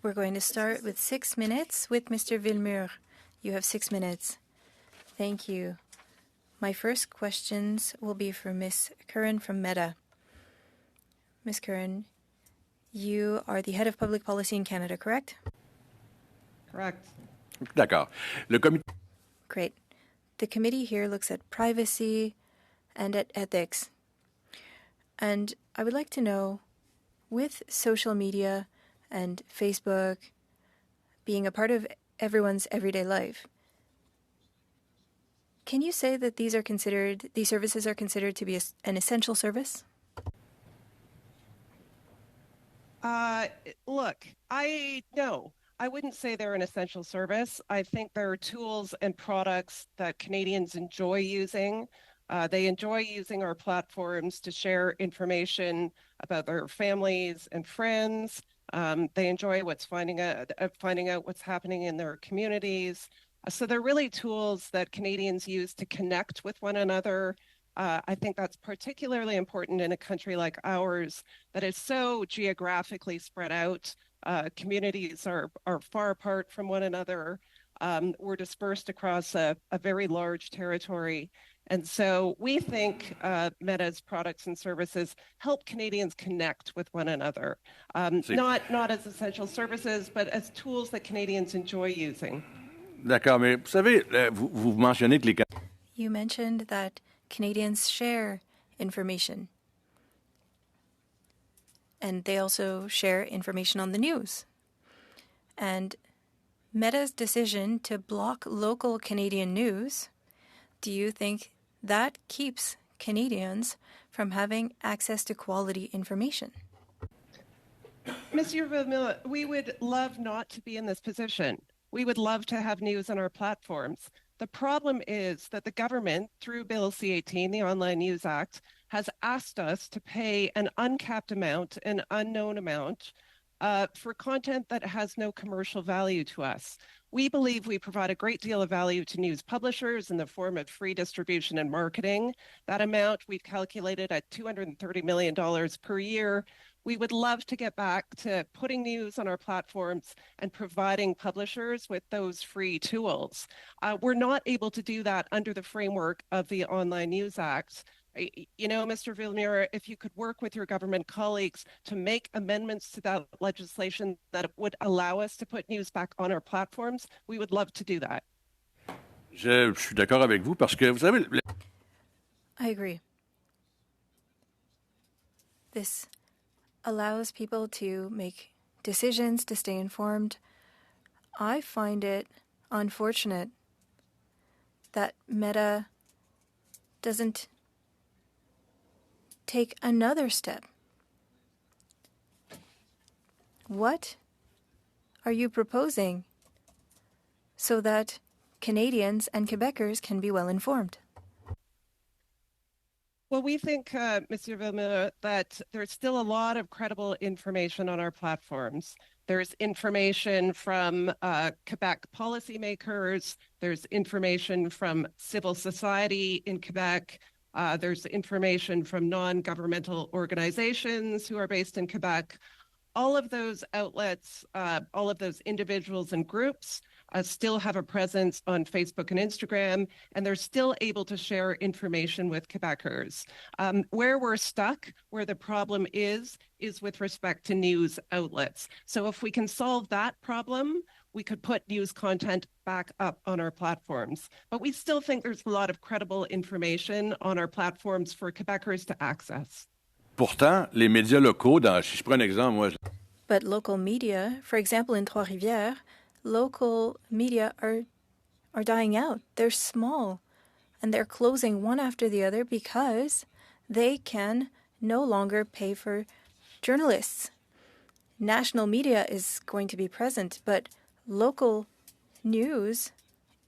We're going to start with 6 minutes with Mr. Villemure. You have 6 minutes. Thank you. My first questions will be for Ms. Curran from Meta. Ms. Curran, you are the head of public policy in Canada, correct? Correct. D'accord. Great. The committee here looks at privacy and at ethics. And I would like to know, with social media and Facebook being a part of everyone's everyday life, can you say that these services are considered to be an essential service? Look, I wouldn't say they're an essential service. I think there are tools and products that Canadians enjoy using. They enjoy using our platforms to share information about their families and friends. They enjoy finding out what's happening in their communities. So they're really tools that Canadians use to connect with one another. I think that's particularly important in a country like ours that is so geographically spread out. Communities are far apart from one another. We're dispersed across a very large territory. And so we think Meta's products and services help Canadians connect with one another, not as essential services, but as tools that Canadians enjoy using. D'accord, mais vous savez, vous mentionnez que les... You mentioned that Canadians share information. And they also share information on the news. And Meta's decision to block local Canadian news, do you think that keeps Canadians from having access to quality information? Monsieur Villemure, we would love not to be in this position. We would love to have news on our platforms. The problem is that the government, through Bill C-18, the Online News Act, has asked us to pay an uncapped amount, an unknown amount, for content that has no commercial value to us. We believe we provide a great deal of value to news publishers in the form of free distribution and marketing. That amount we've calculated at $230 million per year. We would love to get back to putting news on our platforms and providing publishers with those free tools. We're not able to do that under the framework of the Online News Act. You know, Mr. Villemure, if you could work with your government colleagues to make amendments to that legislation that would allow us to put news back on our platforms, we would love to do that. Je suis d'accord avec vous parce que, vous savez... I agree. This allows people to make decisions, to stay informed. I find it unfortunate that Meta doesn't take another step. What are you proposing so that Canadians and Quebecers can be well informed? Well, we think, Mr. Villemure, that there's still a lot of credible information on our platforms. There's information from Quebec policymakers. There's information from civil society in Quebec. There's information from non-governmental organizations who are based in Quebec. All of those outlets, all of those individuals and groups still have a presence on Facebook and Instagram, and they're still able to share information with Quebecers. Where we're stuck, where the problem is with respect to news outlets. So if we can solve that problem, we could put news content back up on our platforms. But we still think there's a lot of credible information on our platforms for Quebecers to access. Pourtant, les médias locaux, si je prends un exemple, moi... But local media, for example, in Trois-Rivières, local media are dying out. They're small, and they're closing one after the other because they can no longer pay for journalists. National media is going to be present, but local news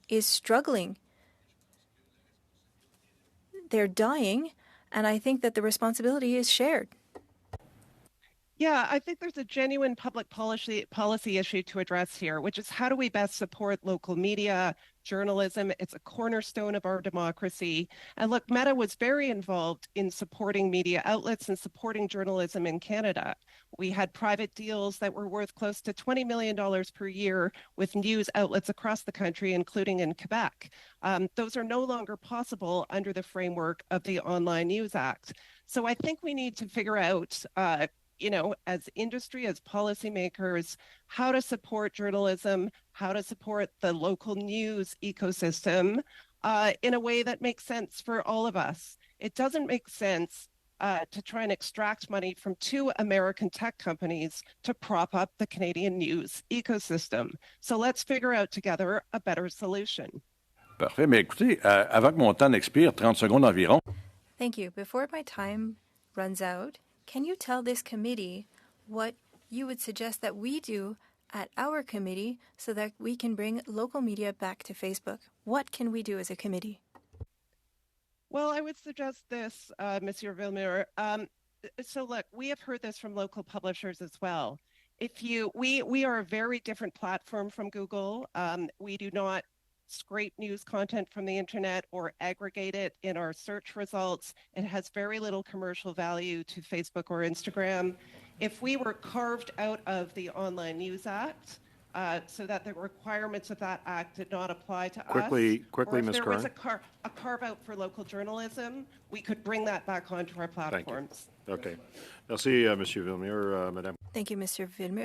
is struggling. They're dying, and I think that the responsibility is shared. Yeah, I think there's a genuine public policy issue to address here, which is how do we best support local media, journalism? It's a cornerstone of our democracy. And look, Meta was very involved in supporting media outlets and supporting journalism in Canada. We had private deals that were worth close to $20 million per year with news outlets across the country, including in Quebec. Those are no longer possible under the framework of the Online News Act. So I think we need to figure out as industry, as policymakers, how to support journalism, how to support the local news ecosystem in a way that makes sense for all of us. It doesn't make sense to try and extract money from two American tech companies to prop up the Canadian news ecosystem. So let's figure out together a better solution. Parfait. Mais écoutez, avant que mon temps n'expire, 30 secondes environ. Thank you. Before my time runs out, can you tell this committee what you would suggest that we do at our committee so that we can bring local media back to Facebook? What can we do as a committee? Well, I would suggest this, Monsieur Villemure. So look, we have heard this from local publishers as well. We are a very different platform from Google. We do not scrape news content from the internet or aggregate it in our search results. It has very little commercial value to Facebook or Instagram. If we were carved out of the Online News Act, so that the requirements of that act did not apply to us, Quickly, or if Ms. there Curran. was a carve-out for local journalism, we could bring that back onto our platforms. OK. Merci, Monsieur Villemure. Madame. Thank you, Mr. Villemure.